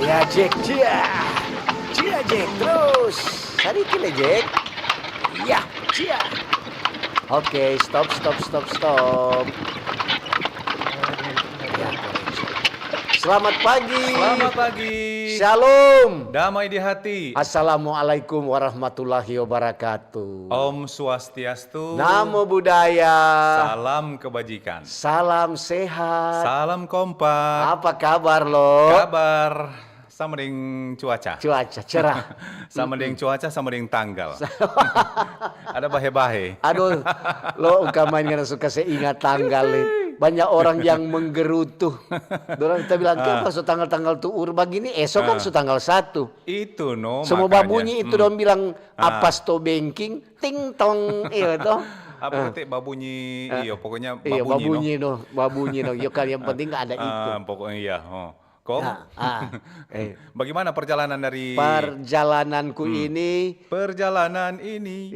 Ya Jack, cia Jack, terus sedikit ya Jack. Ya, cia. Oke, stop. Ya. Selamat pagi. Selamat pagi. Shalom. Damai di hati. Assalamualaikum warahmatullahi wabarakatuh. Om Swastiastu. Namo Buddhaya. Salam kebajikan. Salam sehat. Salam kompak. Apa kabar lo? Kabar sama dengan cuaca. Cuaca cerah. Sama dengan cuaca, sama dengan tanggal. Ada bahe-bahe. Aduh, lo main karena suka saya ingat tanggal nih. Banyak orang yang menggerutu. Dorang kita bilang, kenapa tanggal-tanggal tuh begini, esok kan tanggal 1. Itu no, semua makanya. babunyi itu dong bilang, apa sto banking, ting tong, iya toh. Apa ketik babunyi, iya pokoknya Iya, babunyi babunyi no. Iya kan yang penting nggak ada itu. Pokoknya iya. Kong. Bagaimana perjalanan dari Perjalananku ini perjalanan ini?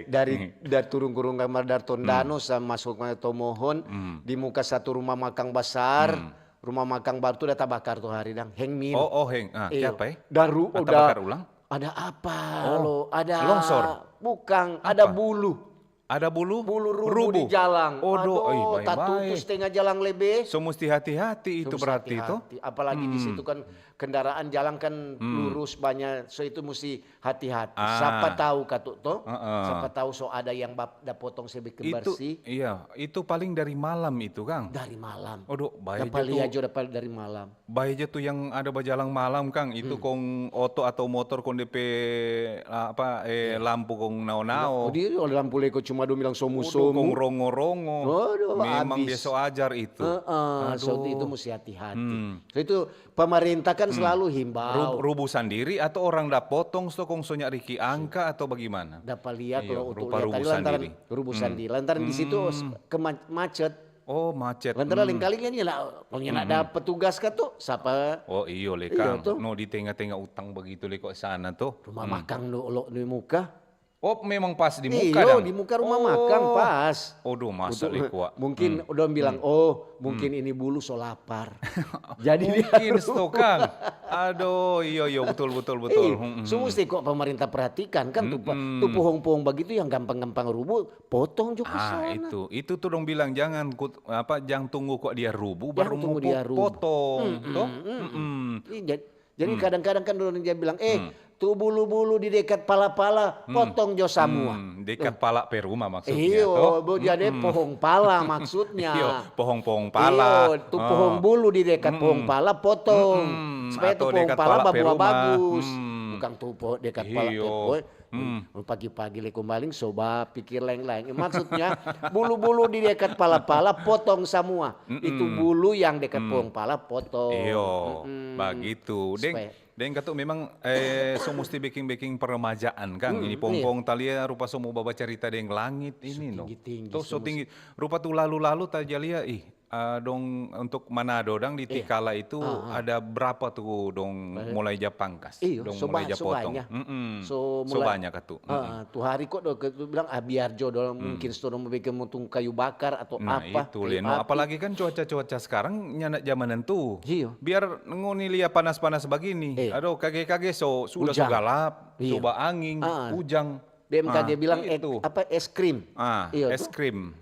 dari turun kurung kamar dari Tondano sama masuk ke Tomohon di muka satu rumah makan besar. Rumah makan baru tuh data bakar tuh hari dang hengmin. Heng. Siapa ya? Daru Data udah bakar ulang? ada apa lo? Ada longsor? Bukan, ada bulu. Ada bulu? Bulu rubuh di jalan. Aduh, tatutu setengah jalan lebih. So mesti hati-hati itu Terus berarti itu. hati-hati. Apalagi di situ kan kendaraan jalan kan lurus banyak, so itu mesti hati-hati. Siapa tahu katut toh, siapa tahu so ada yang potong sebik bersih. Itu paling dari malam itu, Kang. Dari malam. Bahaya dapat dari malam. Bahaya tuh yang ada bajalang malam, Kang. Itu kong oto atau motor kong DP lampu kong nao-nao. Dia lampu leko cuma do bilang somu-somu. Kong rongo-rongo. Memang habis. biasa ajar itu. So itu mesti hati-hati. So itu pemerintah kan selalu himbau. Rubuh sendiri atau orang dah potong kong sonya Riki angka atau bagaimana? Dapat lihat kalau untuk rupa lihat tadi lantaran sendiri. rubuh sendiri. Lantaran di situ macet. Oh, macet. Lantaran lain kali kan kalau nak dapat petugas kan tuh siapa? Oh iyo le Kang. No di tengah-tengah utang begitu le kok sana tuh. Rumah makan lo di muka. Oh memang pas di muka Iyo, dang? di muka rumah makan pas. Oduh masa le kuat. Mungkin udah bilang, mungkin ini bulu so lapar. Jadi mungkin Kang. Aduh, iyo betul. So mesti kok pemerintah perhatikan kan tuh pohon-pohon begitu yang gampang-gampang rubuh, potong juga sana. Itu tuh dong bilang jangan tunggu kok dia rubuh baru mau potong. Jadi kadang-kadang kan dia bilang, tuh bulu-bulu di dekat pala-pala potong jo semua. Dekat pala perumah maksudnya. Iyo, jadi pohon pala maksudnya. Iyo, pohon pala. Iyo, tuh pohon bulu di dekat pohon pala potong. Supaya tuh pohon pala berbuah bagus. Bukan tuh dekat pala pagi-pagi le kembali coba pikir lain-lain. Maksudnya bulu-bulu di dekat pala-pala potong semua. Itu bulu yang dekat pohon pala potong. Iyo, begitu. Dan kata memang so mesti baking peremajaan Kang. Ini pong-pong talia rupa so mau bawa cerita dengan langit ini no. Tinggi-tinggi. So tinggi. Rupa tuh lalu tajalia dong untuk Manado dang di Tikala itu ada berapa tuh dong mulai Japangkas. Dong mulai Japotong. So banyak katu. Tuh hari kok bilang biar jodoh mungkin sudah mau bikin mutung kayu bakar atau apa. Itu Leno. Apalagi kan cuaca sekarang nyanak zaman itu. Biar ngoni lihat panas-panas begini. Aduh kage-kage sudah galap, coba angin, hujan. BMKG bilang es krim. Es krim.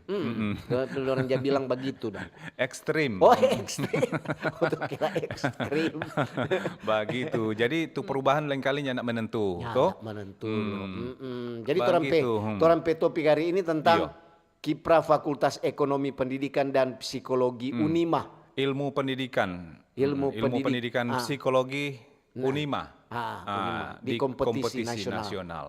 Orang dia bilang begitu dah. Ekstrim. Oh ekstrim. Untuk kira ekstrim. Begitu. Jadi itu perubahan lain kalinya nak menentu. Menentu. Jadi orang topik hari ini tentang kiprah Fakultas Ekonomi Pendidikan dan Psikologi Unima. Ilmu pendidikan psikologi Unima. Di kompetisi nasional.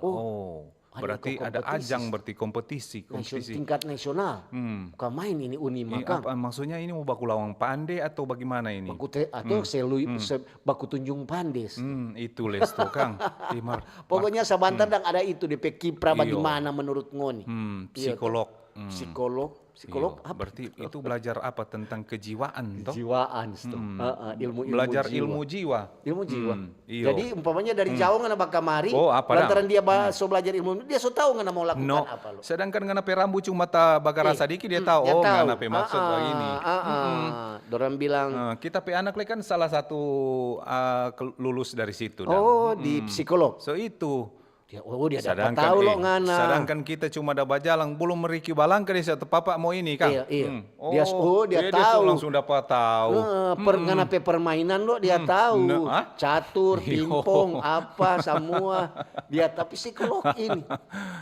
Berarti ada ajang kompetisi. Tingkat nasional. Bukan main ini Unima Kang. Maksudnya ini mau baku lawang pandai atau bagaimana ini? Atau baku tunjung pandes. Itu les tuh Kang. Pokoknya sebentar dan ada itu di kiprah bagaimana menurut ngoni. Psikolog apa? Berarti itu belajar apa tentang kejiwaan toh? Kejiwaan ilmu belajar ilmu jiwa. Jadi umpamanya dari jauh ngana bakamari, lantaran dia belajar ilmu, dia so tahu ngana mau lakukan apa lo. Sedangkan ngana perambu cuma ta bagara sadiki dia tahu ngana pe maksud begini. Dorang bilang kita pe anak kan salah satu lulus dari situ. Di psikolog. So itu. Dia dapat tahu lo ngana. Sedangkan kita cuma ada bajalang, belum meriki balang ke desa papa mau ini Kang. Iya. Dia tahu. Langsung dapat tahu. Ngana permainan lo dia tahu. Catur, pingpong, apa semua. Dia tapi psikolog ini.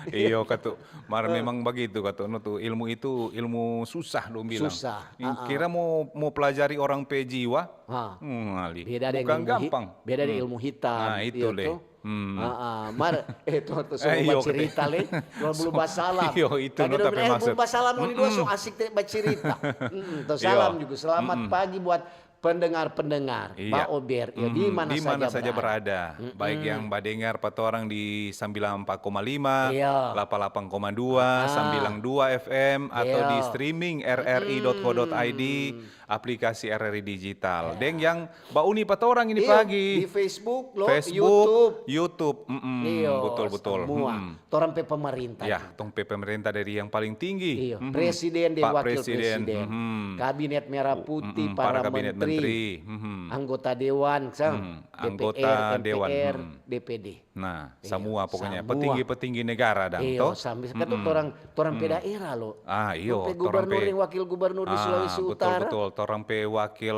Iya katu. Memang begitu katu. Ilmu itu ilmu susah dong bilang. Susah. Kira mau pelajari orang pe jiwa. Bukan gampang. Beda dari ilmu hitam. Nah itu deh. Itu semua cerita le, belum basalam. Itu no tapi maksud. Basalam ini dua so asik baca cerita. Salam juga selamat pagi buat pendengar-pendengar, Pak Ober, ya di mana saja berada. Baik yang badengar patu orang di 94,5, 88,2, 92 FM atau di streaming rri.co.id, aplikasi RRI Digital. Deng yang Mbak Uni patu orang ini pagi di Facebook, YouTube. Betul. Semua. Torang pe pemerintah. Ya, tong pe pemerintah dari yang paling tinggi. Presiden dan wakil presiden. Kabinet Merah Putih, para menteri, anggota dewan, anggota dewan, DPD. Nah, semua pokoknya petinggi-petinggi negara dan toh. Sampai sekarang torang pe daerah loh. Gubernur yang wakil gubernur di Sulawesi Utara. Betul, torang pe wakil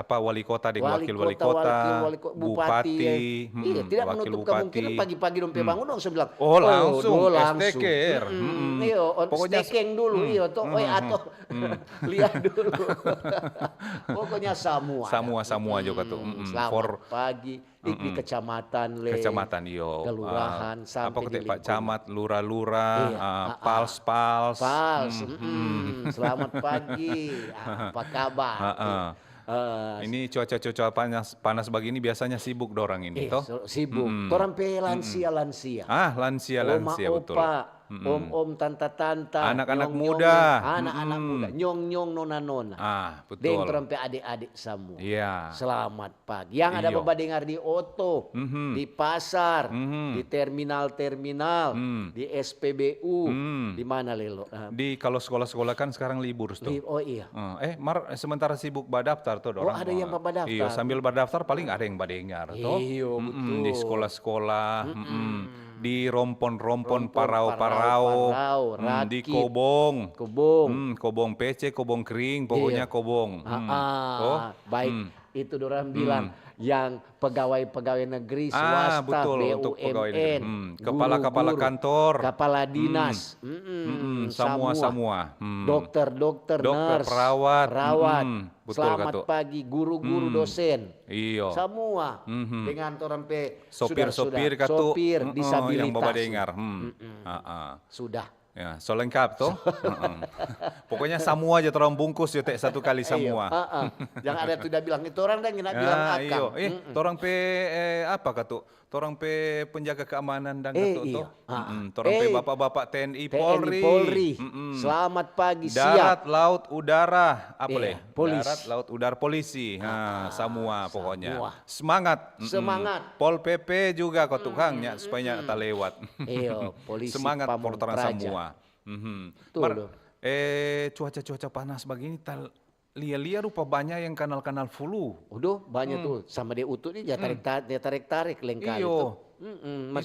wali kota di wakil wali kota, bupati, tidak menutup kemungkinan pagi-pagi dong pe bangun dong saya bilang. Langsung. Pokoknya stacking dulu, atau lihat dulu. Pokoknya semua juga tuh. Selamat pagi di kecamatan, kelurahan, sampai di Pak Camat, lurah-lurah, pals. Selamat pagi, apa kabar? Ini cuaca panas begini biasanya sibuk dorang ini toh? Sibuk. Torang pe lansia. Lansia betul. Om, tante, anak-anak muda, nyong, nona. Betul. Deng torang pe adik-adik semua. Iya. Selamat pagi. Yang ada bapak dengar di oto, di pasar, di terminal, di SPBU, di mana lelo? Di kalau sekolah-sekolah kan sekarang libur tuh. Oh iya. Sementara sibuk badaftar tuh dorang. Ada yang badaftar. Iya, sambil badaftar paling ada yang badengar tuh. Iya, betul. Di sekolah-sekolah, di rompon parau, di kobong, PC, kobong kering, pokoknya kobong. Baik, itu dorang bilang yang pegawai negeri, swasta, BUMN, kepala kantor, kepala dinas, semua. Dokter, nurse, perawat, selamat pagi, guru-guru, dosen, semua dengan orang pe sopir, disabilitas, yang bawa dengar, sudah. Ya, so lengkap toh. Pokoknya semua aja orang bungkus ya satu kali semua. Yang ada tidak bilang itu orang dan tidak bilang akang. Orang pe apa katu? Orang pe penjaga keamanan dan katu toh. Orang pe bapak-bapak TNI Polri. Selamat pagi, darat, siap. laut, udara, apa leh? Polisi. Darat, laut, udara, polisi. Semua pokoknya. Semangat. Pol PP juga kau tukangnya supaya tak lewat. Polisi. Semangat portoran semua. Cuaca panas begini lia rupa banyak yang kanal flu. Banyak tuh sama dia utuh dia tarik lengkali itu.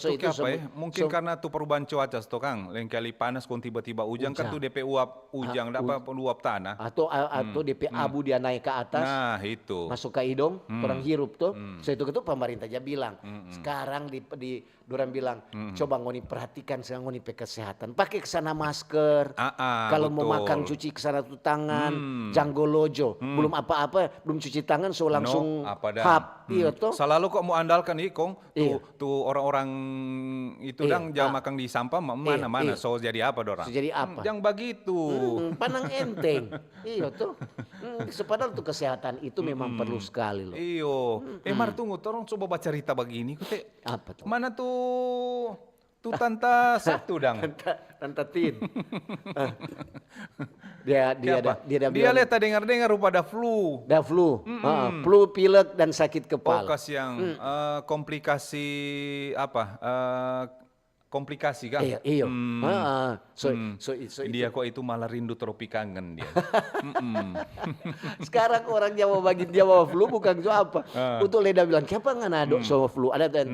Itu apa ya? Mungkin karena tuh perubahan cuaca tuh Kang, lain kali panas kon tiba-tiba hujan kan tuh DP uap hujan dapat uap tanah. Atau DP abu dia naik ke atas. Nah, itu. Masuk ke hidung, orang hirup tuh. So itu pemerintah aja bilang. Sekarang di orang bilang, coba ngoni perhatikan sekarang ngoni pe kesehatan. Pakai kesana masker. Kalau mau makan cuci kesana tuh tangan, janggolojo. Belum apa-apa, belum cuci tangan so langsung hap. Iya tuh. Selalu kok mau andalkan ikong tuh orang-orang itu jangan makan di sampah mana-mana. So jadi apa dorang? So jadi apa? Yang begitu. Panang enteng. Iya tuh. Sepadahal tuh kesehatan itu memang perlu sekali loh. Iyo. Mar tunggu, tolong coba baca cerita begini. Apa tuh? Mana tuh Tanta satu dang. Tanta Tin. Dia lihat dengar rupa ada flu. Flu, pilek dan sakit kepala. Yang komplikasi apa? Komplikasi kan? Iya. Dia kok itu malah rindu tropi kangen dia. Sekarang orang Jawa bagi Jawa flu bukan itu apa? Untuk Leda bilang, siapa ngana dok sama flu? Ada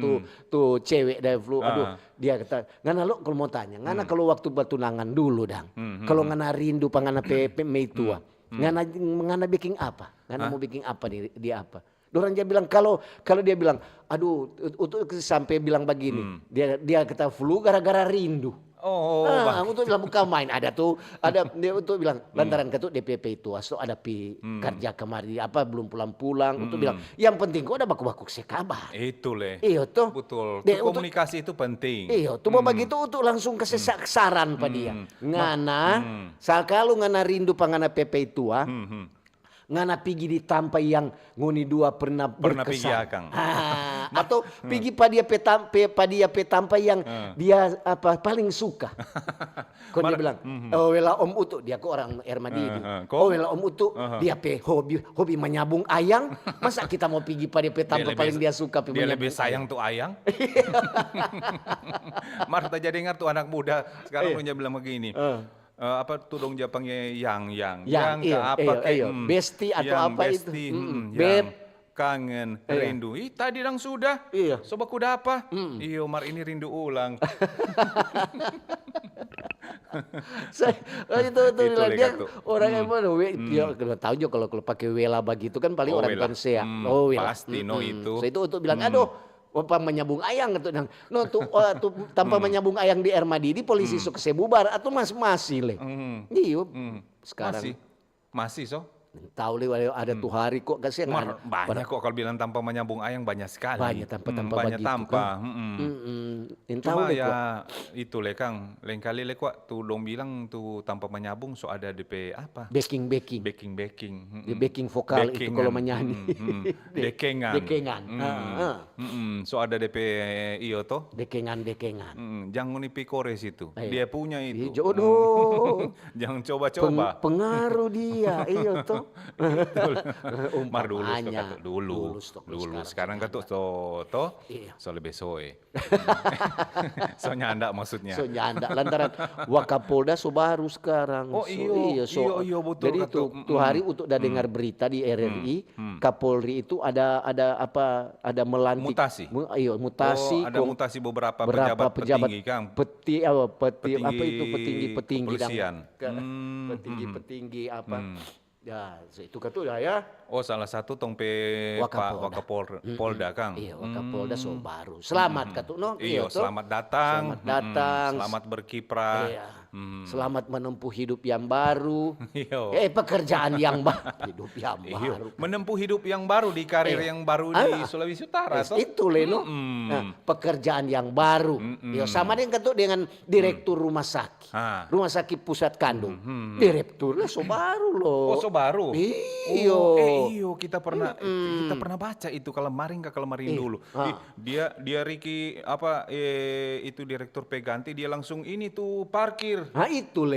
tuh cewek dari flu. Aduh, dia kata, ngana lo kalau mau tanya, ngana kalau waktu bertunangan dulu dang. Kalau ngana rindu pangana pepe tua, ngana bikin apa? Ngana mau bikin apa dia apa? Orang dia bilang kalau dia bilang, aduh, untuk sampai bilang begini, dia kata flu gara-gara rindu. Untuk bilang bukan main ada dia untuk bilang lantaran ketuk DPP itu so ada kerja kemarin apa belum pulang untuk bilang yang penting kok ada baku-baku sekabar. Itu leh. Iya tuh. Betul. Komunikasi itu penting. Iya tuh begitu untuk langsung kasih saran pada dia. Ngana, kalau ngana rindu pangana PP itu ngana pigi di tampa yang ngoni dua pernah pigi berkesan. akang. Atau pigi padia petampa yang dia paling suka. Kau dia bilang, oh wela Om Utu, dia kok orang Ermadidi. Oh wela Om Utu, dia hobi menyabung ayang. Masa kita mau pigi padia petampa paling dia suka dia lebih sayang tuh ayang. Marta jadi ingat tuh anak muda sekarang punya bilang begini. Apa tuh dong Jepangnya yang besti atau yang apa besti, itu beb kangen rindu tadi dang sudah sobat kuda apa iyo mar ini rindu ulang. itu bilang dia orang yang mana dia tahu juga kalau pakai wela begitu kan paling orang Persea pasti itu so itu untuk bilang aduh menyambung ayang gitu tuh tanpa menyambung ayang di Ermadidi polisi sok sebubar atau masih le iyo sekarang masih so tahu le ada tuh hari kok kasih banyak kok kalau bilang tanpa menyambung ayang banyak sekali banyak tanpa banyak begitu, tanpa cuma ya itu le Kang lain kali le kok tuh dong bilang tuh tanpa menyambung so ada DP apa backing di backing vokal itu kalau menyanyi dekengan so ada DP iyo toh dekengan jangan nipikores itu dia punya itu jodoh jangan coba-coba pengaruh dia iyo toh mar dulu sekarang kan tuh so lebih soe so nyanda maksudnya so nyanda lantaran Wakapolda so baru sekarang iyo betul jadi tuh hari untuk udah dengar berita di RRI Kapolri itu ada melantik mutasi ada mutasi beberapa pejabat petinggi Kang petinggi kepolisian petinggi apa ya itu kan tuh ya salah satu tongpe Wakapolda Kang Wakapolda so baru selamat katu selamat datang selamat berkiprah selamat menempuh hidup yang baru pekerjaan yang baru hidup yang baru menempuh hidup yang baru di karir yang baru di Sulawesi Utara itu Leno pekerjaan yang baru sama dengan direktur rumah sakit pusat kandung direkturnya so baru loh so baru iyo kita pernah baca itu kalau kemarin dulu dia Riki apa itu direktur Peganti dia langsung ini tuh parkir itu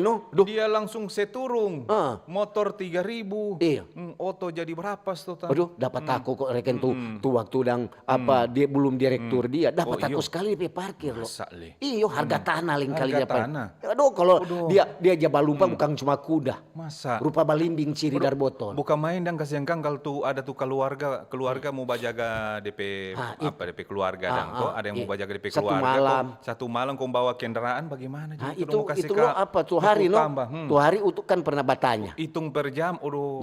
no dia langsung seturung motor 3.000 oto jadi berapa aduh dapat aku kok reken tuh waktu apa dia belum direktur dia dapat aku sekali di parkir loh iyo harga tanah lain kali aduh kalau dia jabalumpa bukan cuma kuda masa rupa balimbing ciri darboton bukan main dan kasihan Kang kalau tuh ada tuh keluarga mau bajaga DP DP keluarga ada yang mau bajaga DP keluarga satu malam kau bawa kendaraan bagaimana itu lo apa tuh hari tuh hari itu kan pernah batanya hitung per jam kalau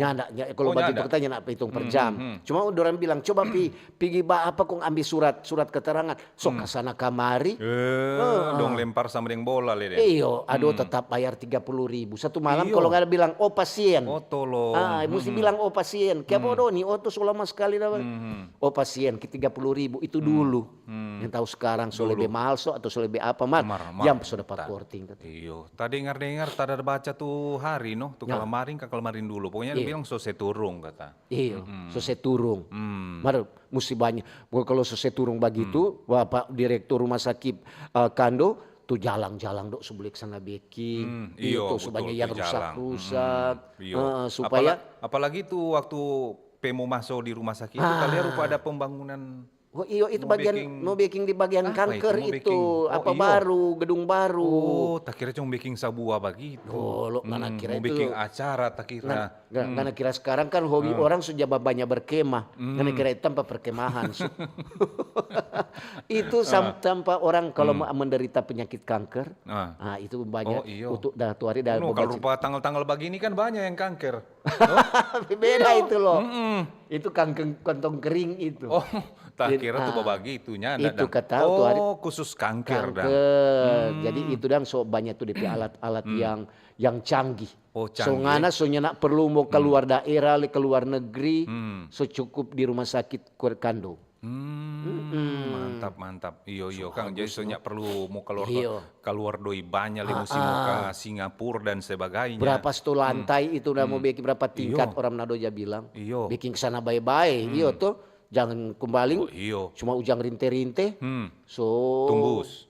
begitu katanya apa hitung per jam cuma orang bilang coba pergi apa kong ambil surat keterangan sok kesana kamari dong lempar sama yang bola le aduh tetap bayar 30.000 satu malam kalau nggak bilang pasien tolong mesti bilang pasien kayak bodoh nih tuh selama sekali pasien ke 30.000 itu dulu yang tahu sekarang so lebih mahal atau so lebih apa yang sudah pakorting iyo tadi dengar tada baca tuh hari tuh kalamarin dulu pokoknya dia bilang so seturung kata so seturung mesti banyak kalau so seturung begitu Bapak direktur rumah sakit Kando tuh jalang-jalang dok sebelik sana baking itu sebanyak yang rusak supaya apalagi tuh waktu Pemo masuk di rumah sakit itu kalian rupa ada pembangunan itu bagian mau baking di bagian kanker itu baru gedung baru tak kira cuma baking sabua begitu mana kira mau baking acara tak kira karena kira sekarang kan hobi orang sudah banyak berkemah karena kira itu tanpa perkemahan itu tanpa orang kalau menderita penyakit kanker itu banyak untuk tuh hari kalau rupa tanggal-tanggal begini kan banyak yang kanker beda itu loh itu kantong kering itu tak kira tuh bagi itunya itu kata tuh hari khusus kanker. Jadi itu so banyak tuh DP alat yang canggih. So ngana so nak perlu mau keluar daerah keluar negeri so cukup di rumah sakit Kando. Mantap mantap. Iyo Kang. Jadi soalnya perlu mau keluar doi banyak limusi muka Singapura dan sebagainya. Berapa stu lantai itu udah mau bikin berapa tingkat orang Nado aja bilang. Bikin kesana bye-bye. Iyo tuh. Jangan kembali, cuma ujang rinte-rinte, tumbus.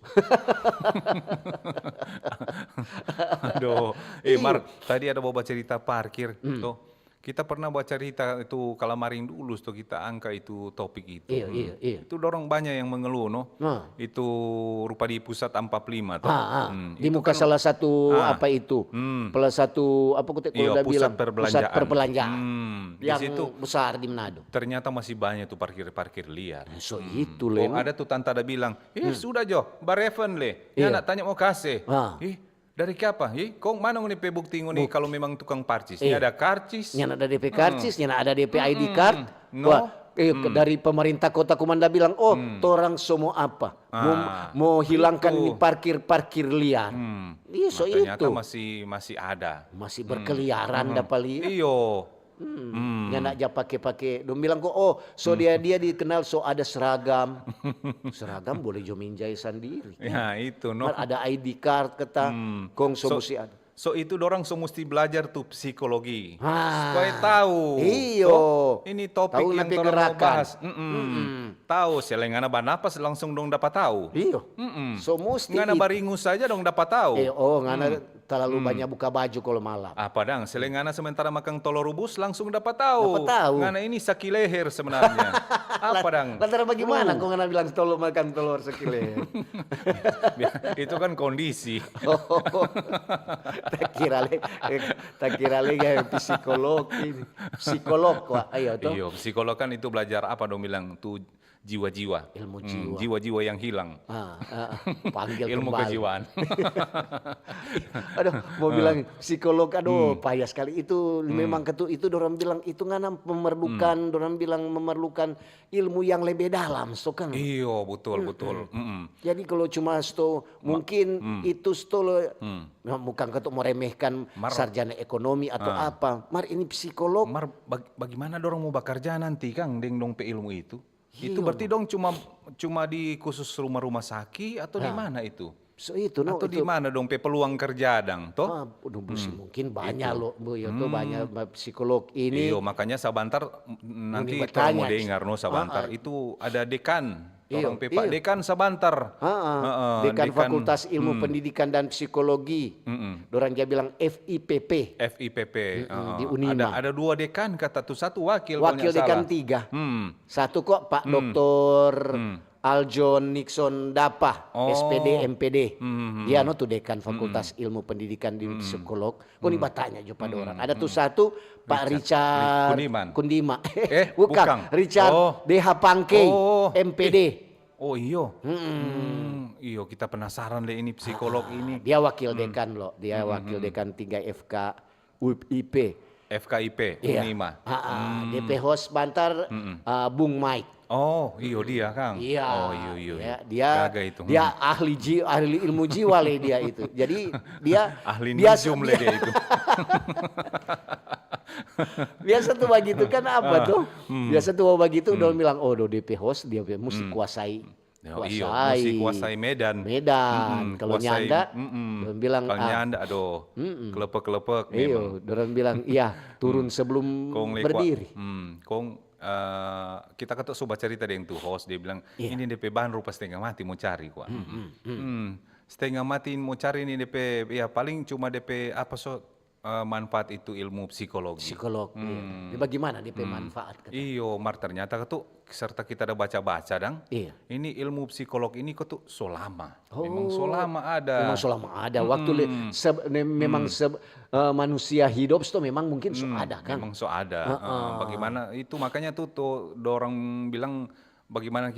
Aduh, Mar, tadi ada bawa cerita parkir, tuh. Kita pernah baca cerita itu Kalamaring dulu, tuh kita angka itu topik itu. Iya. Itu dorong banyak yang mengeluh, no. Itu rupa di pusat 45, tuh. Di muka kan, salah satu apa itu, salah satu apa kalau udah bilang pusat perbelanjaan. Yang situ besar di Manado. Ternyata masih banyak tuh parkir liar. Itu le. Ada tuh tante ada bilang, sudah Jo, bareven le. Ya nak tanya mau kasih. Dari siapa? Kau mana nih bukti nih kalau memang tukang parcis? Ini ada karcis. Yang ada DP karcis, yang ada DP ID card. Dari pemerintah kota Kumanda bilang, torang semua apa? Mau hilangkan ini parkir liar. Ternyata masih ada. Masih berkeliaran dapat lihat. Iyo. Yang nak pakai. Dong bilang kok, dia dikenal ada seragam. Seragam boleh jo minjai sendiri. Ya itu no. Ada ID card kata, kong mesti ada. So itu dorang mesti belajar tuh psikologi. Supaya tahu. Iyo. Ini topik tahu yang dorang mau bahas. Tahu selengana banapas langsung dong dapat tahu. Iyo. So mesti. Ngana baringus saja dong dapat tahu. Ngana terlalu banyak buka baju kalau malam. Padang selengana sementara makan telur rebus langsung dapat tahu. Dapat tahu. Ngana ini saki leher sebenarnya. Padang. Lantaran bagaimana kok ngana bilang makan telur saki leher? Itu kan kondisi. Tak kira lagi psikolog ini. Psikolog kok. Ayo tuh. Iya, psikolog kan itu belajar apa dong bilang tuh jiwa-jiwa. Ilmu jiwa. Jiwa-jiwa yang hilang. Panggil ilmu kembali. kejiwaan. Aduh, mau bilang psikolog, payah sekali itu. Memang itu dorang bilang itu ngana dorang bilang memerlukan ilmu yang lebih dalam, so kan. Iya, betul. Jadi kalau cuma mungkin itu bukan ketuk meremehkan sarjana ekonomi atau apa. Ini psikolog. Bagaimana dorang mau bekerja nanti Kang dong pe ilmu itu? Itu berarti dong cuma di khusus rumah-rumah sakit atau di mana itu? Atau di mana dong peluang kerja dang toh? Mungkin banyak loh Bu ya tuh banyak psikolog ini. Iya makanya sabantar nanti kalau mau dengar sabantar itu ada dekan. Orang Pak Dekan Sabantar. Dekan Fakultas Ilmu Pendidikan dan Psikologi. Dorang dia bilang FIPP. Di Unima. Ada 2 dekan kata tuh, 1 wakil. Wakil dekan 3. 1 kok Pak Dr. Aljon Nixon Dapa, SPD MPD. Dia tuh dekan Fakultas Ilmu Pendidikan di Psikolog. Kok nih batanya jo pada orang. Ada tuh 1 Pak Richard Kundima. Bukan. Richard DH Pangkei MPD. Oh iyo. Iyo kita penasaran deh ini psikolog ini. Dia wakil dekan loh. Dia wakil dekan 3 FK UIP. FKIP Unima. DP host Bantar Bung Mike. Oh, dia Kang. Iya. Oh, iya. Dia ahli ilmu jiwa le dia itu. Jadi dia ahli nizum le dia itu. Biasa tuh begitu kan apa tuh? Biasa tuh begitu udah bilang DP host dia mesti kuasai. Mesti kuasai Medan. Kalau nyanda, dia bilang kalau nyanda, kelepek-kelepek. Iya, dia bilang turun sebelum berdiri. Kita ketuk sobat cerita dengan tuh host dia bilang ini DP bahan rupa setengah mati mau cari kuat. Setengah mati mau cari ini DP paling cuma DP manfaat itu ilmu psikologi. Iya. Bagaimana DP manfaat? Mar ternyata ketuk serta kita ada baca-baca dang. Ini ilmu psikolog ini ketuk solama. Memang solama ada. Waktu memang manusia hidup itu memang mungkin ada kan. Memang ada. Bagaimana itu makanya tuh dorang bilang bagaimana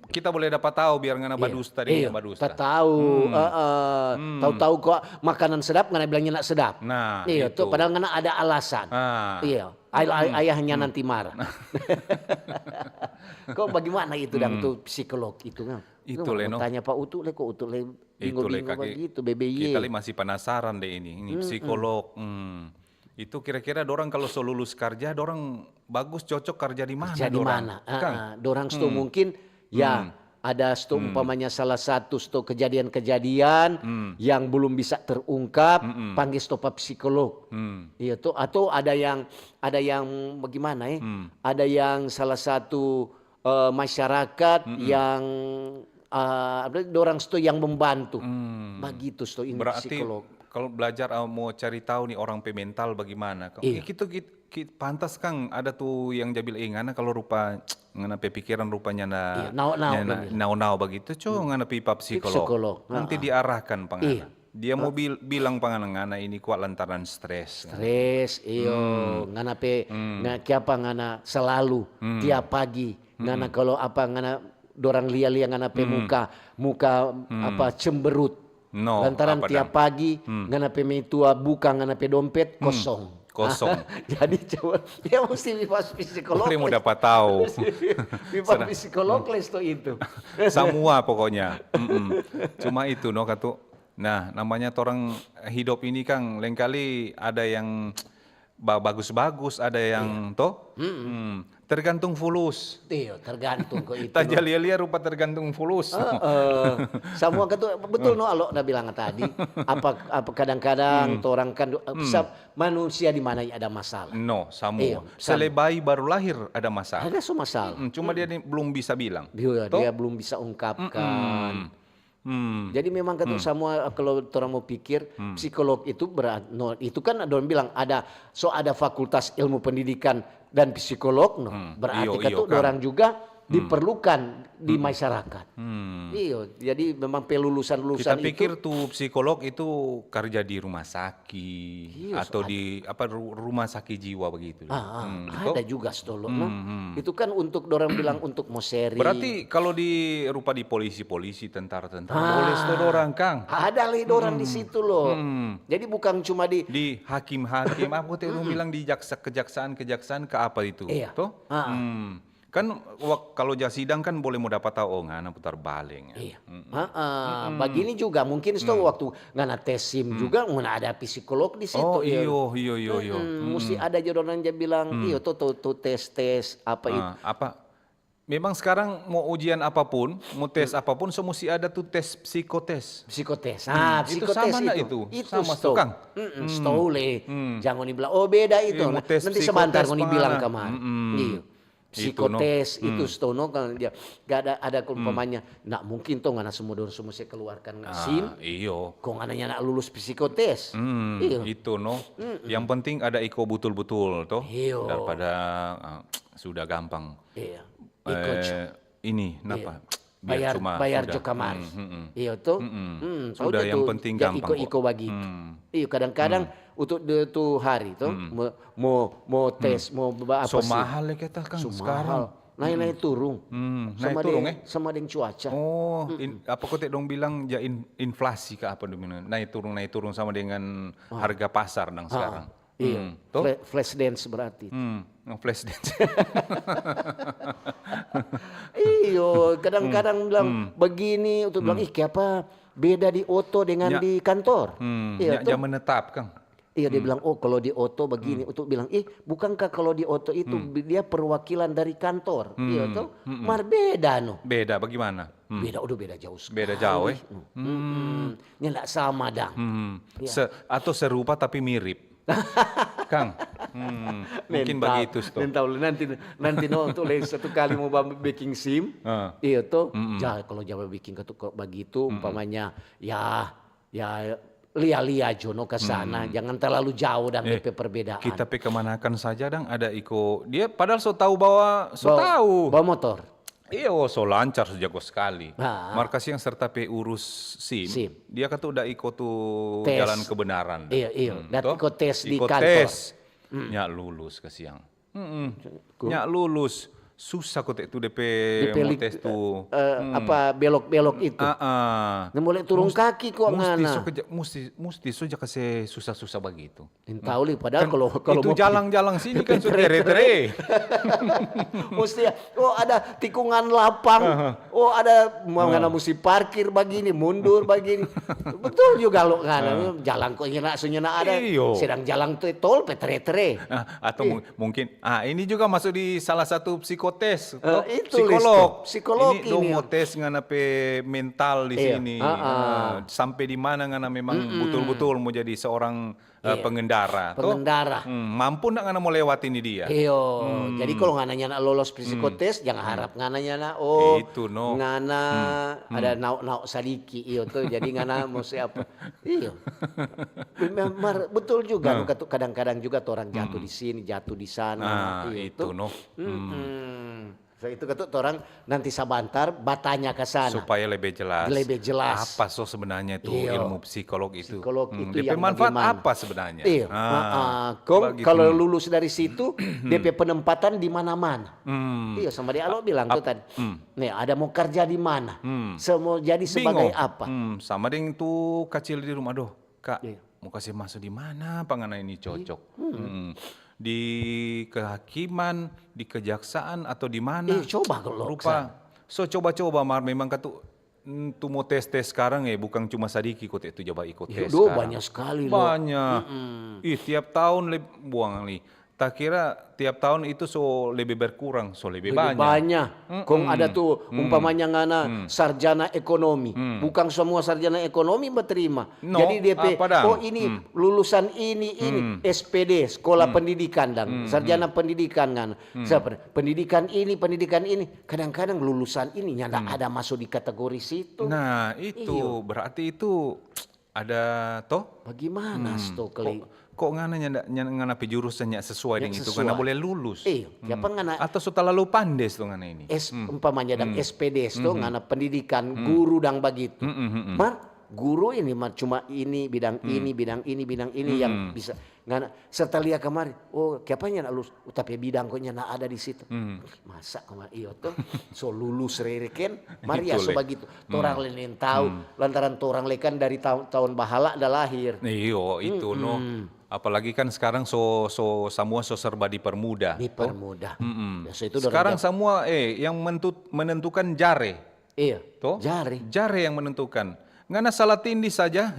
kita boleh dapat tahu biar ngana badusta dia badusta. Tahu tahu kok makanan sedap ngana bilangnya nak sedap. Nah, tuh padahal ngana ada alasan. Ayahnya nanti marah. Kok bagaimana itu dan tuh psikolog itu kan? Itu Leno. Tanya Pak Utu kok Utu bingung begitu BBY. Kita masih penasaran deh ini psikolog. Itu kira-kira dorang kalau lulus kerja dorang bagus cocok kerja di mana? Dorang itu mungkin Ya, ada umpamanya salah satu kejadian-kejadian yang belum bisa terungkap, panggil pak psikolog. Iya tuh, atau ada yang bagaimana ya? Ada yang salah satu masyarakat yang orang yang membantu. Begitu ini Berarti psikolog. kalau belajar mau cari tahu nih orang pemental bagaimana. Iya. Gitu, pantas Kang ada tuh yang jabil ngana kalau rupa ngana pikiran rupanya nau begitu ngana pipa psikolog. Nanti diarahkan pangana. Iya. Dia mau bilang ngana ini kuat lantaran stres. Stres, ngana kiapa ngana selalu tiap pagi ngana kalau ngana dorang lia-lia ngana muka cemberut. Lantaran tiap pagi ngana tua buka ngana dompet kosong. Jadi coba dia mesti psikolog. Boleh mau dapat tahu. Psikolog itu. Semua pokoknya. Cuma itu katu. Nah, namanya orang hidup ini Kang, lain kali ada yang bagus-bagus, ada yang tergantung fulus. Iya, tergantung kok itu. Tajal lia rupa tergantung fulus. Semua itu betul alo udah bilang tadi. Apa kadang-kadang orang kan manusia di mana ada masalah. No, semua. Selebai baru lahir ada masalah. Ada masalah. Cuma dia belum bisa bilang. Dia belum bisa ungkapkan. Jadi memang semua kalau orang mau pikir psikolog itu itu kan ada orang bilang ada fakultas ilmu pendidikan dan psikolog berarti orang juga diperlukan di masyarakat. Iya, jadi memang pelulusan-lulusan kita pikir tuh psikolog itu kerja di rumah sakit atau di rumah sakit jiwa begitu. Ada juga itu kan untuk orang bilang untuk moseri. Berarti kalau di polisi, tentara boleh orang Kang. Ada orang di situ loh. Jadi bukan cuma di hakim-hakim, aku tuh bilang di kejaksaan ke apa itu? Iya. Kan kalau sidang kan boleh mau dapat tahu ngana putar balik. Iya. Begini juga mungkin waktu ngana tes SIM juga ngana ada psikolog di situ. Iyo. Mesti ada jodohan yang bilang tuh tes apa itu. Memang sekarang mau ujian apapun, mau tes apapun, mesti ada tuh tes psikotes. Psikotes. Itu sama itu. Itu sama Kang. Jangan dibilang beda itu. Nanti sebentar mau dibilang kemana. Iya. Psikotes itu stono kan dia gak ada umpamanya nak mungkin tuh ngana semua saya keluarkan SIM. Iyo. Kok ngananya nak lulus psikotes. Itu Yang penting ada iko betul-betul toh. Iyo. Daripada sudah gampang. Iya. Ini kenapa? Bayar kamar. Iya tuh. Sudah yang penting gampang. Iko bagi. Iya kadang-kadang untuk itu hari tuh mau tes mau apa sih? Mahal ya kita kan sekarang. Naik turun. Sama dengan cuaca. Apa kau dong bilang inflasi ke apa dong naik turun sama dengan harga pasar dan sekarang. Iya. Flash dance berarti. Flash dance. Iyo, kadang-kadang bilang begini untuk bilang apa beda di oto dengan di kantor. Iya, jam menetap Kang. Iya dia bilang kalau di oto begini untuk bilang bukankah kalau di oto itu dia perwakilan dari kantor. Iya tuh beda Beda bagaimana? Beda jauh sekali. Beda jauh Nggak sama dah. Atau serupa tapi mirip. Kang, mungkin begitu nanti untuk satu kali mau baking SIM, iya tuh, kalau Jawa baking begitu, umpamanya ya lia-lia jono ke sana, jangan terlalu jauh dan perbedaan. Kita kemanakan saja dang ada iko dia padahal bawa motor. Iya, lancar sejak sekali. Markas yang serta urus SIM. Dia kata udah ikut tuh jalan kebenaran. Iya. Dan ikut tes di kantor. Nyak lulus ke siang. Nyak lulus. Susah kok itu DP mau tes tuh. Belok-belok itu. Mulai turun kaki kok ngana. Mesti sejak kasih susah-susah begitu. Tahu li padahal kalau itu jalan-jalan sini kan sudah tere. Mesti ada tikungan lapang. Ada mau ngana mesti parkir begini, mundur begini. Betul juga lo ngana jalan kok nyena ada. Sedang jalan tuh tol tere. Atau mungkin ini juga masuk di salah satu psikologi psikotes, itu psikolog ini dong mau tes ngana pe mental di sini. Sampai di mana ngana memang betul-betul mau jadi seorang pengendara. Mampu nggak ngana mau lewat ini dia. Jadi kalau ngananya nak lolos psikotes, jangan harap ngananya nak itu ngana ada nauk sadiki tuh. Jadi ngana mau siapa? Betul juga. Kadang-kadang juga orang jatuh di sini, jatuh di sana. Itu So itu ketuk orang nanti sabantar batanya ke sana supaya lebih jelas. Lebih jelas. Apa sebenarnya itu ilmu psikolog itu? Psikolog itu yang manfaat bagaimana? apa sebenarnya? Kalau lulus dari situ, DP penempatan di mana-mana. Sama dia lo bilang tuh tadi. Nih ada mau kerja di mana? Mau jadi sebagai apa? Sama dengan tuh kecil di rumah Kak. Mau kasih masuk di mana? Pangana ini cocok. Di kehakiman, di kejaksaan atau di mana? Coba kalau coba-coba memang katu tu mau tes sekarang bukan cuma sadiki itu coba ikut tes. Banyak sekali loh. Banyak. Tiap tahun buang nih. Tak kira tiap tahun itu lebih berkurang, lebih banyak. Kong ada tuh umpamanya ngana sarjana ekonomi. Bukan semua sarjana ekonomi berterima. Jadi DP, ini lulusan ini SPD, sekolah pendidikan dan sarjana pendidikan ngana. Pendidikan ini, kadang-kadang lulusan ini nyanda ada masuk di kategori situ. Nah itu berarti itu ada Bagaimana kok ngana jurusannya sesuai dengan itu ngana boleh lulus. Atau setelah lalu pandes tuh ngana ini. Umpamanya dan SPD tuh ngana pendidikan guru dan begitu. Guru ini cuma ini bidang ini yang bisa ngana setelah kemarin kiapanya nak lulus tapi bidang kok nyana ada di situ. Masa kemarin tuh lulus rereken Maria begitu. Torang lain tahu lantaran torang lekan dari tahun bahala dah lahir. Itu apalagi kan sekarang semua serba dipermudah. Sekarang semua yang menentukan jare. Jare yang menentukan. Ngana salah tindih saja,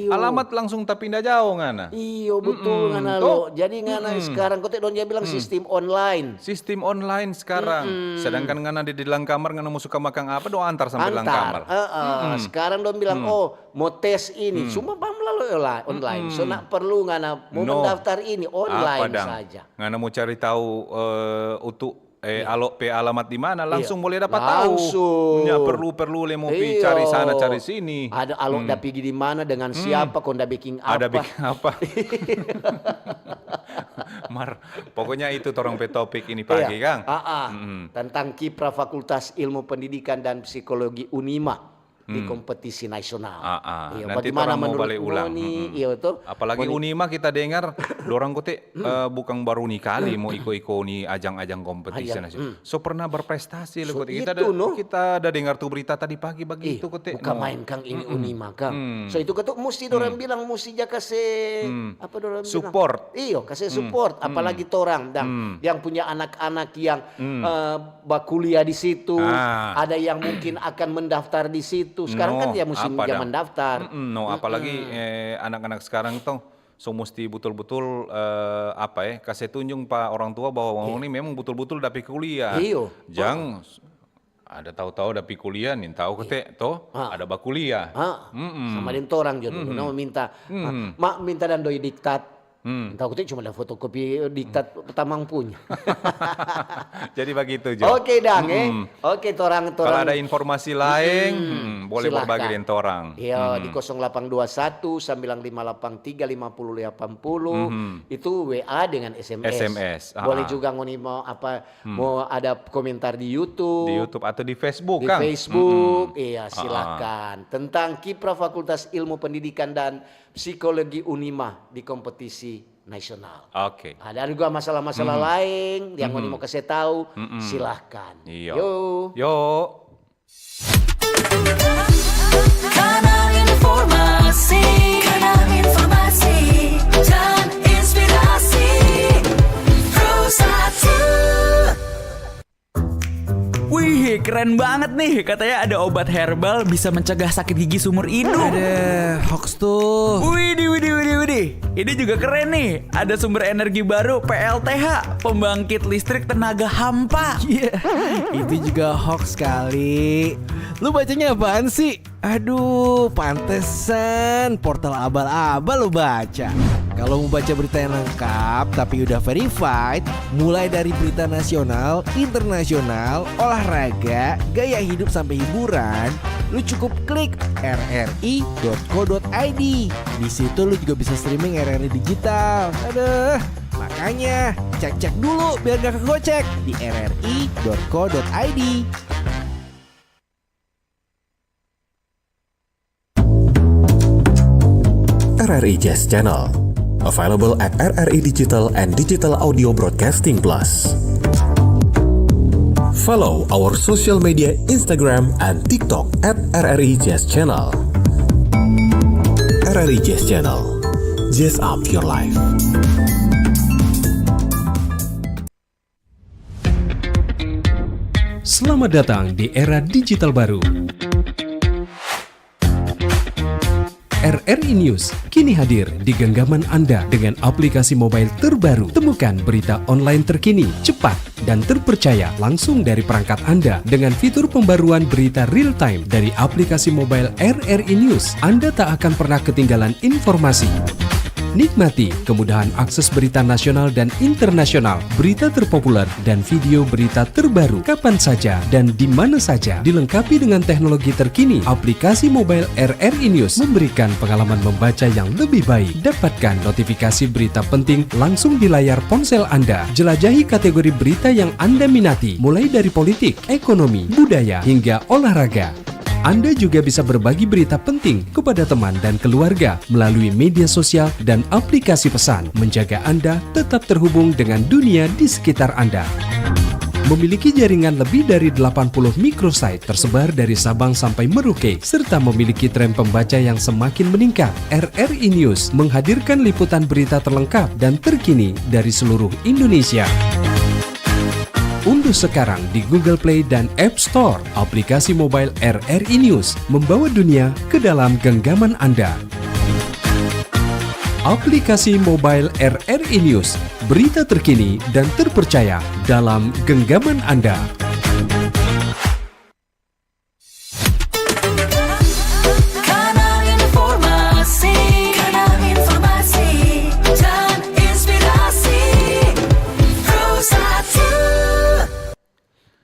alamat langsung tak pindah jauh ngana. Betul ngana lo. Jadi ngana sekarang kau dia bilang sistem online. Sistem online sekarang. Sedangkan ngana di dalam kamar ngana mau suka makan apa antar sampai dalam kamar. Sekarang dong bilang mau tes ini cuma melalui online. So nak perlu ngana mau mendaftar ini online saja. Ngana mau cari tahu alamat di mana langsung boleh dapat tahu. Ya perlu mau cari sana cari sini. Ada alok dah pergi di mana dengan siapa kau dah bikin apa. Ada bikin apa. Pokoknya itu torong pe topik ini pagi Kang. Tentang kiprah Fakultas Ilmu Pendidikan dan Psikologi Unima di kompetisi nasional. Nanti orang mau balik ulang. Apalagi Unima kita dengar dorang kote bukan baru nih kali mau iko nih ajang-ajang kompetisi nasional. Pernah berprestasi loh kote. Kita ada dengar tuh berita tadi pagi begitu kote. Bukan main Kang ini Unima Kang. Itu ketuk mesti dorang bilang mesti jaga apa dorang support. Kasih support apalagi torang dan yang punya anak-anak yang bakuliah di situ, ada yang mungkin akan mendaftar di situ. Sekarang kan dia musim zaman daftar. Apalagi anak-anak sekarang mesti betul-betul kasih tunjuk pak orang tua bahwa ini memang betul-betul dapat kuliah. Jangan ada tahu-tahu dapat kuliah nih tahu ada bakuliah. Sama dengan orang jodoh. Minta dan doi diktat. Tahu cuma ada fotokopi diktat pertamang punya. Jadi begitu Jo. Oke Dang Oke torang. Kalau ada informasi lain boleh berbagi dengan torang. Di 0821 958 350 itu WA dengan SMS. Boleh juga ngoni mau ada komentar di YouTube. Di YouTube atau di Facebook Di Facebook. Silakan. Tentang kiprah Fakultas Ilmu Pendidikan dan Psikologi Unima di kompetisi nasional. Ada juga masalah-masalah lain yang mau kasih tahu, silahkan. Yo. Kanal informasi dan inspirasi Pro 1. Wih, keren banget nih, katanya ada obat herbal bisa mencegah sakit gigi seumur hidup. Ada hoax tuh. Widih. Ini juga keren nih. Ada sumber energi baru PLTH, pembangkit listrik tenaga hampa. Iya, itu juga hoax kali. Lu bacanya apaan sih? Aduh, pantesan portal abal-abal lu baca. Kalau mau baca berita yang lengkap tapi udah verified, mulai dari berita nasional, internasional, olahraga, gaya hidup sampai hiburan, lu cukup klik rri.co.id. Di situ lu juga bisa streaming RRI digital. Aduh, makanya cek-cek dulu biar gak kegocek di rri.co.id. RRI Jazz Channel, available at RRI Digital and Digital Audio Broadcasting Plus. Follow our social media Instagram and TikTok at RRI Jazz Channel. RRI Jazz Channel, jazz up your life. Selamat datang di era digital baru. RRI News kini hadir di genggaman Anda dengan aplikasi mobile terbaru. Temukan berita online terkini, cepat, dan terpercaya langsung dari perangkat Anda dengan fitur pembaruan berita real time dari aplikasi mobile RRI News. Anda tak akan pernah ketinggalan informasi. Nikmati kemudahan akses berita nasional dan internasional, berita terpopuler, dan video berita terbaru kapan saja dan di mana saja. Dilengkapi dengan teknologi terkini, aplikasi mobile RRI News memberikan pengalaman membaca yang lebih baik. Dapatkan notifikasi berita penting langsung di layar ponsel Anda. Jelajahi kategori berita yang Anda minati, mulai dari politik, ekonomi, budaya, hingga olahraga. Anda juga bisa berbagi berita penting kepada teman dan keluarga melalui media sosial dan aplikasi pesan, menjaga Anda tetap terhubung dengan dunia di sekitar Anda. Memiliki jaringan lebih dari 80 microsite tersebar dari Sabang sampai Merauke, serta memiliki tren pembaca yang semakin meningkat. RRI News menghadirkan liputan berita terlengkap dan terkini dari seluruh Indonesia. Unduh sekarang di Google Play dan App Store aplikasi mobile RRI News, membawa dunia ke dalam genggaman Anda. Aplikasi mobile RRI News, berita terkini dan terpercaya dalam genggaman Anda. Kanal informasi dan inspirasi. Pro1.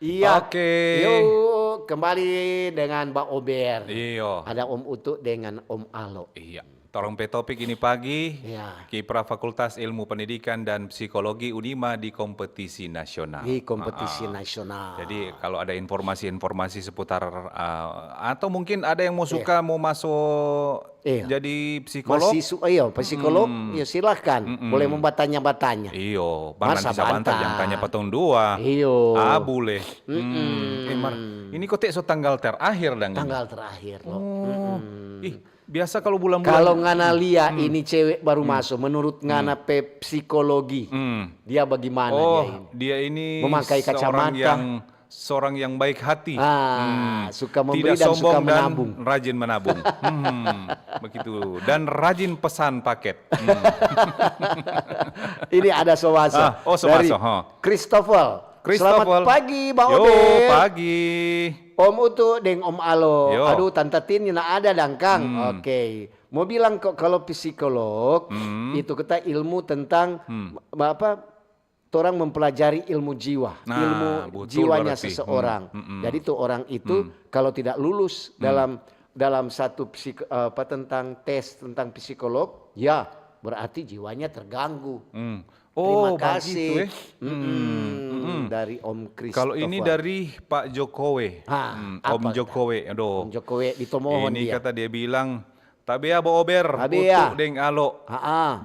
Iya. Oke. Yuk kembali dengan Mbak Ober. Iya. Ada Om Utu dengan Om Alo. Iya. Torong pe topik ini pagi, Iya. Kiprah Fakultas Ilmu Pendidikan dan Psikologi Unima di kompetisi nasional. Di kompetisi nasional. Jadi kalau ada informasi-informasi seputar atau mungkin ada yang mau suka mau masuk jadi psikolog. Psikolog, ya silahkan. Boleh bertanya-bertanya. Iyo, Bang Masa bisa bantar yang tanya petong dua. Iyo. Boleh. Ini kotek so tanggal terakhir dan Tanggal terakhir loh. Biasa kalau bulan-bulan. Kalau ngana lia ini cewek baru masuk, menurut ngana psikologi, dia bagaimana dia ini? Dia ini Memakai kacamata. Seorang yang baik hati. Suka memberi tidak dan sombong suka menabung. dan rajin menabung. Begitu. Dan rajin pesan paket. Ini ada Sowaso. Sowaso. Christopher. Selamat pagi, Bang Yo, Obe. pagi. Om Utu deng Om Alo. Yo. Aduh, Tante Tin nak ada dang Kang. Oke. Mau bilang kok kalau psikolog itu kita ilmu tentang orang mempelajari ilmu jiwa, ilmu jiwanya berarti seseorang. Jadi tuh orang itu kalau tidak lulus dalam satu tentang tes tentang psikolog, ya berarti jiwanya terganggu. Terima kasih. Dari Om Christopher. Kalau ini dari Pak Jokowi. Om Jokowi. Aduh. Om Jokowi ditomohon ini dia. kata dia bilang, tabea Bo Ober, utuk deng alo.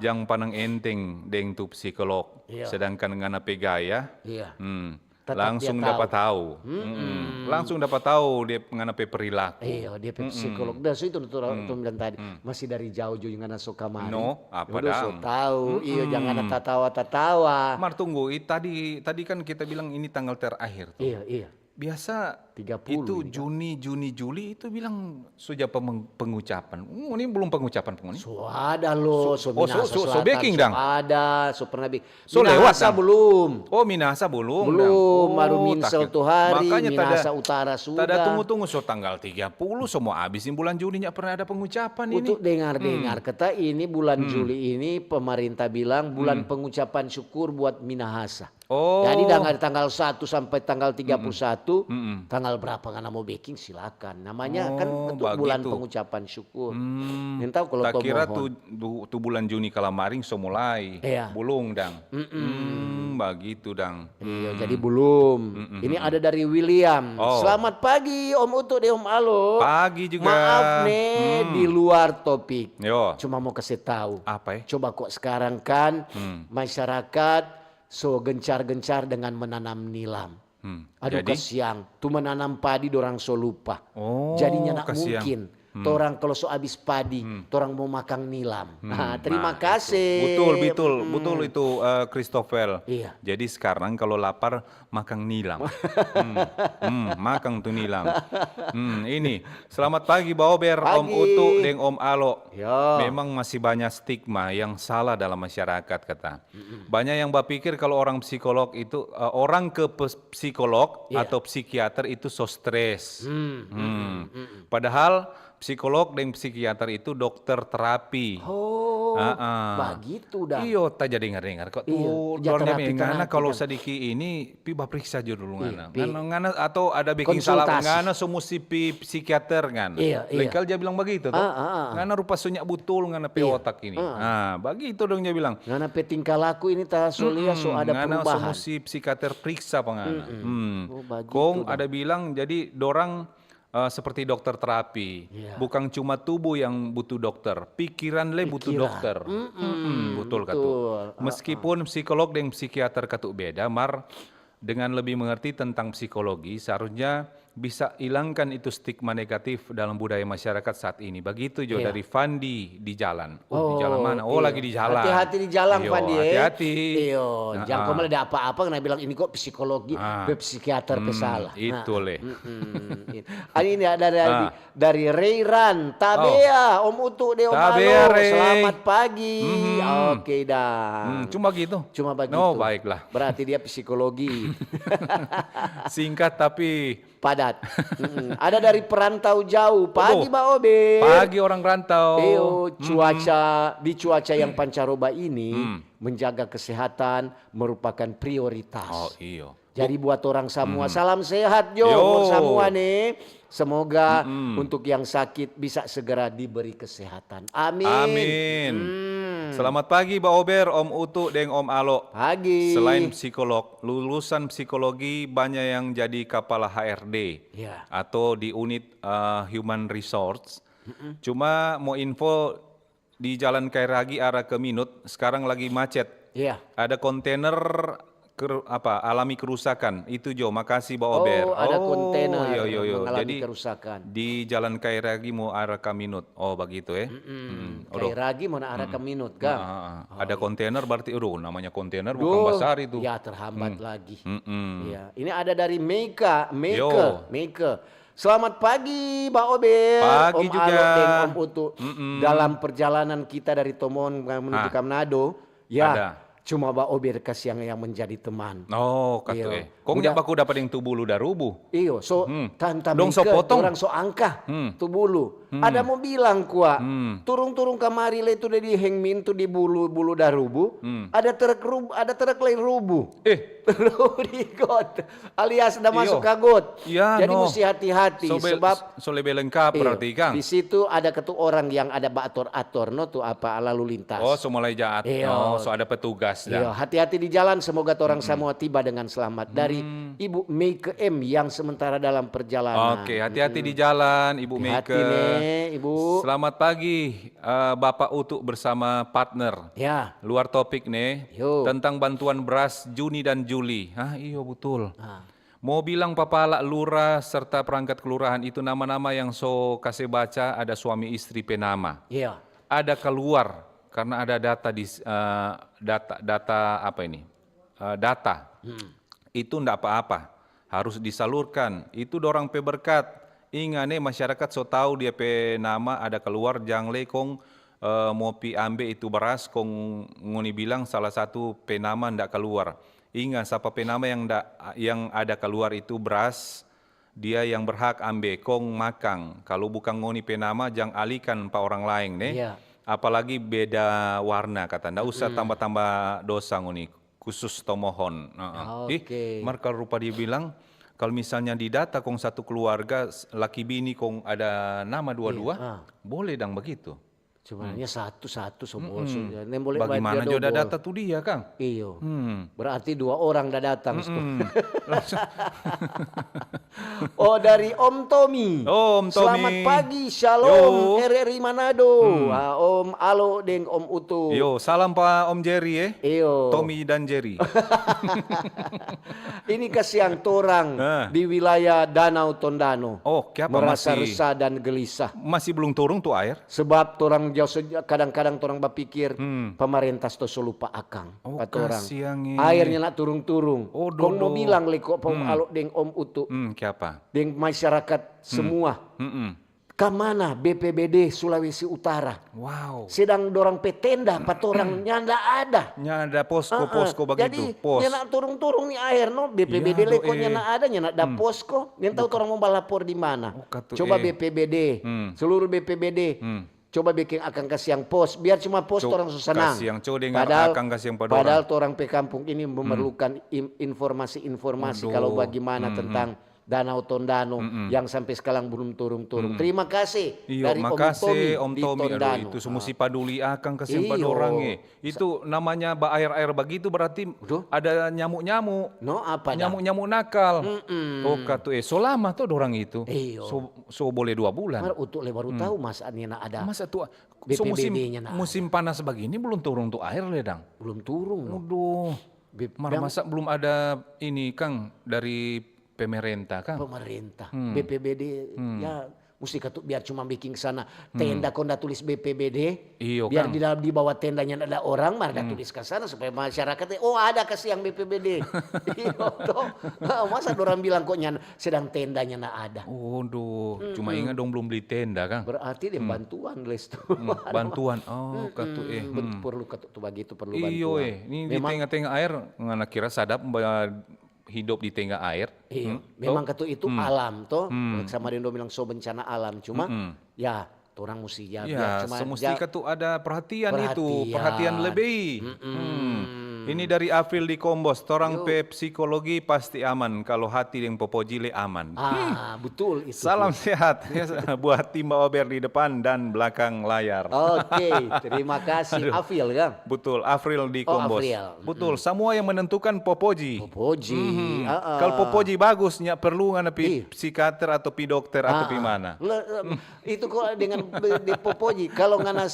Jang panang enteng deng tu psikolog. Iya. Sedangkan dengan apa gaya, langsung dia dapat tahu. Langsung dapat tahu dia mengenai perilaku. Iya, dia psikolog. Dan itu bilang tadi masih dari jauh jangan suka mari. No, apa udah so dang? tahu. Iya, jangan tatawa-tatawa. Mar tunggu, tadi kan kita bilang ini tanggal terakhir tuh. Iya. Biasa 30 itu ini, Juni, Juli itu bilang sudah pengucapan. Ini belum pengucapan penghuni. So ada loh, so Minahasa so Selatan, baking so dang. ada, so pernah So lewat Minahasa dang. belum. Oh, Minahasa belum. Belum, dang. baru Oh, Minsel tak- tuh hari, Makanya Minahasa Utara sudah. Tada tunggu so tanggal 30 semua habisin bulan Juni nggak pernah ada pengucapan ini. Untuk dengar-dengar kata ini bulan Juli ini pemerintah bilang bulan pengucapan syukur buat Minahasa. Oh. Jadi dari tanggal 1 sampai tanggal 31, tanggal berapa karena mau baking silakan. Namanya kan untuk bulan begitu. pengucapan syukur. Yang tahu kalau Tak toh kira mohon. tu bulan Juni kalau maring so mulai. Iya. Belum dang. Begitu dang. Iya, jadi belum. Ini ada dari William. Oh. Selamat pagi Om Utu deh Om Alo. Pagi juga. Maaf nih di luar topik. Yo. Cuma mau kasih tahu. Apa ya? Coba kok sekarang kan masyarakat so gencar-gencar dengan menanam nilam. Aduh Jadi? kasiang, tuh menanam padi dorang so lupa. Oh, Jadinya nak kasiang. mungkin. Torang kalau so habis padi, torang mau makan nilam. Nah, terima kasih. Betul itu Christopher. Iya. Jadi sekarang kalau lapar makan nilam. Makan tuh nilam. Ini selamat pagi Baober, Om Pagi. Utu dan Om Alo. Ya. Memang masih banyak stigma yang salah dalam masyarakat kata. Banyak yang berpikir kalau orang psikolog itu orang ke psikolog atau psikiater itu so stres. Padahal psikolog dan psikiater itu dokter terapi. Oh, begitu dah. Iyo, tak jadi dengar kok Iya, tuh ya dornya terapi ngana kalau kan. sedikit ini pi periksa aja dulu ngana. Pi. Ngana atau ada bikin salah Konsultasi. ngana semua si psikiater ngana. Iya. Lengkal dia bilang begitu tuh. Ngana rupa sunyak betul ngana pi otak ini. Nah, begitu dong dia bilang. Ngana pe tingkah laku ini tak solia so ada Ngana semua perubahan. si psikiater periksa pengana. Oh, begitu Kong dah. ada bilang jadi dorang seperti dokter terapi, Iya. bukan cuma tubuh yang butuh dokter, pikiran le butuh dokter. Betul katu. Meskipun psikolog dan psikiater katu beda, mar dengan lebih mengerti tentang psikologi, seharusnya bisa hilangkan itu stigma negatif dalam budaya masyarakat saat ini. Begitu jo dari Fandi di jalan. Di jalan mana? Oh, iya. lagi di jalan. Hati-hati di jalan, Iyo, Fandi. Hati-hati. Iyo, jangan kau malah ada apa-apa kena bilang ini kok psikologi, psikiater pesalah. Itu le. Ini ada dari Reyran, Tabea, Om Utu deh Om Tabea, Alo. Rey. Selamat pagi. Oke dah. Cuma gitu. Cuma begitu. Oh, baiklah. Berarti dia psikologi. Singkat tapi Padat. Ada dari perantau jauh. Pagi Mbak Obe. pagi orang rantau. Iyo, di cuaca yang pancaroba ini menjaga kesehatan merupakan prioritas. Oh iyo. Jadi buat orang semua salam sehat Yo. buat semua nih. Semoga untuk yang sakit bisa segera diberi kesehatan. Amin. Amin. Selamat pagi Mbak Ober, Om Utu, dan Om Alo. Pagi. Selain psikolog, lulusan psikologi banyak yang jadi kepala HRD Ya. atau di unit Human Resource. Cuma mau info di Jalan Kairagi arah ke Minut sekarang lagi macet. Iya. Ada kontainer alami kerusakan. Itu Jo, makasih Mbak Ober. Oh, ada kontainer Iya. mengalami Jadi kerusakan. di Jalan Kairagi mau arah ke Minut. Oh, begitu ya. Kayak ragi mau arah ke Minut kan. Ada kontainer berarti namanya kontainer bukan besar itu. Ya terhambat lagi. Mm-mm. Ya, ini ada dari Meika. Yo. Selamat pagi, Mbak Ober, Pagi Om juga. Alo dan Om Utu. Dalam perjalanan kita dari Tomon menuju ke Manado, ya Ada. cuma Mbak Ober kasih yang menjadi teman. Oh, katu Iya. Kong Udah. nyak baku dapat yang tubulu darubu. Iyo, so tanta Dong so Meika, potong. orang so angka tu bulu. Ada mau bilang kuah, turung-turung kamari le itu di hengmin tu di bulu darubu. Ada truk lain rubu. di got alias sudah masuk ke got. Iya, Jadi mesti hati-hati sebab so lebih lengkap iyo, berarti Kang. di situ ada ketu orang yang ada atur no tuh apa lalu lintas. Oh, so mulai jahat. Iyo. Oh, so ada petugas Iya, dah. hati-hati di jalan. Semoga orang semua tiba dengan selamat. Dari Ibu Meike M yang sementara dalam perjalanan. Oke, hati-hati di jalan Ibu Hati-hati Meike. nih, Ibu. Selamat pagi Bapak Utu bersama partner. Ya. Luar topik nih Yo. tentang bantuan beras Juni dan Juli. Iya betul. Mau bilang Papala, Lurah serta perangkat kelurahan itu nama-nama yang so kasih baca ada suami istri penama. Iya. Ada keluar karena ada data di data apa ini? Data. Itu enggak apa-apa. harus disalurkan. Itu dorang pe berkat. Ingat nih masyarakat so tahu dia pe nama ada keluar jang lekong mau pi ambe itu beras kong ngoni bilang salah satu pe nama ndak keluar. Ingat siapa pe nama yang ada keluar itu beras, dia yang berhak ambe kong makang. Kalau bukan ngoni pe nama jang alihkan pa orang lain nih. Iya. Apalagi beda warna kata. Ndak usah tambah-tambah dosa ngoni khusus tomohon. Oke. Marka rupa dia bilang kalau misalnya di data kong satu keluarga laki bini kong ada nama dua-dua, boleh dang begitu. Sebenarnya satu-satu semua. Boleh Bagaimana juga data tuh dia, Kang? Iyo. Berarti 2 orang dah datang. Oh, dari Om Tommy. Oh, Om Tommy. Selamat pagi, Shalom, RRI Manado. Om Alo deng Om Utu. Yo, salam Pak Om Jerry Iyo. Tommy dan Jerry. Ini kasihan torang di wilayah Danau Tondano. Oh, kenapa merasa masih resah dan gelisah. Masih belum turun tuh air? Sebab torang kadang-kadang orang berpikir pemerintah to lupa akang orang airnya nak turung-turung. Kong mau bilang leko Om Alo deng Om Utu Kenapa? deng masyarakat semua kemana BPBD Sulawesi Utara. Wow. Sedang dorang petenda patorang nyanda ada. Nyanda posko begitu. Jadi nyana turung-turung nih air no BPBD Ya, leko nyana ada nyana ada posko. Yang tahu orang mau balapor di mana. Coba BPBD seluruh BPBD. Coba bikin akan kasih yang pos, biar cuma pos orang susana. Padahal orang pe kampung ini memerlukan informasi-informasi kalau bagaimana tentang Danau Tondano yang sampai sekarang belum turun-turun. Terima kasih dari Om Tommy di Tondano. Itu semua si paduli akan kasih pada orang itu namanya air-air begitu berarti ada nyamuk-nyamuk. No apa? Nyamuk-nyamuk nakal. Oh katu lama tuh orang itu. So boleh 2 bulan. Untuk baru tahu masanya ada. Masa tuh BPBD-nya musim panas begini belum turun tuh air ledang. Belum turun. Aduh. Masa belum ada ini Kang dari pemerintah kan? Pemerintah, BPBD ya mesti biar cuma bikin sana tenda konda tulis BPBD, biar kan? di bawah tendanya ada orang, marga tulis ke sana supaya masyarakat ada kasih yang BPBD. Masa orang bilang kok sedang tendanya nak ada. Cuma ingat dong belum beli tenda kan? Berarti dia bantuan les tuh. Bantuan, katu perlu katu begitu perlu bantuan. Ini di tengah-tengah air ngana kira sadap hidup di tengah air. Memang katu itu alam toh. Sama Rindo bilang bencana alam. Cuma ya orang mesti ya semesti katu ada perhatian itu. Perhatian lebih. Ini dari Afril di Kombos. Torang pe psikologi pasti aman. Kalau hati yang popojile aman. Betul itu. Salam sehat buat tim Ober di depan dan belakang layar. Oke, terima kasih Afril kan. Betul, Afril di Kombos. Betul, semua yang menentukan popoji. Kalau popoji bagusnya perlu nganepi psikiater atau pi dokter atau pi mana. Itu kok dengan di popoji kalau ngana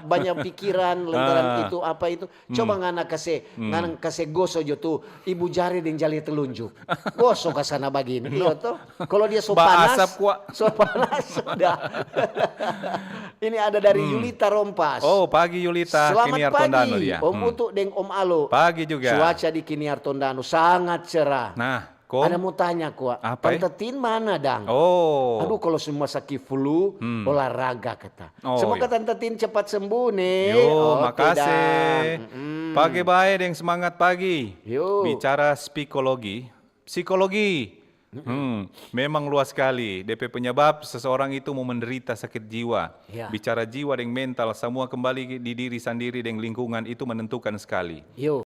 banyak pikiran lantaran itu apa itu coba ngana kasih goso jo tuh ibu jari dan jali telunjuk goso ke sana begini tuh kalau dia so panas sudah. Ini ada dari Yulita Rompas. Pagi Yulita. Selamat pagi Om Utu deng Om Alo. Pagi juga. Cuaca di Kiniar Tondano sangat cerah. Ada mau tanya kuat, Tante Tin mana dang? Aduh kalau semua sakit flu, olahraga kata. Semoga Tante Tin cepat sembuh nih. Makasih. Pagi baik yang semangat pagi. Bicara psikologi. Memang luas sekali. DP penyebab seseorang itu mau menderita sakit jiwa. Bicara jiwa dan mental, semua kembali di diri sendiri dan lingkungan itu menentukan sekali.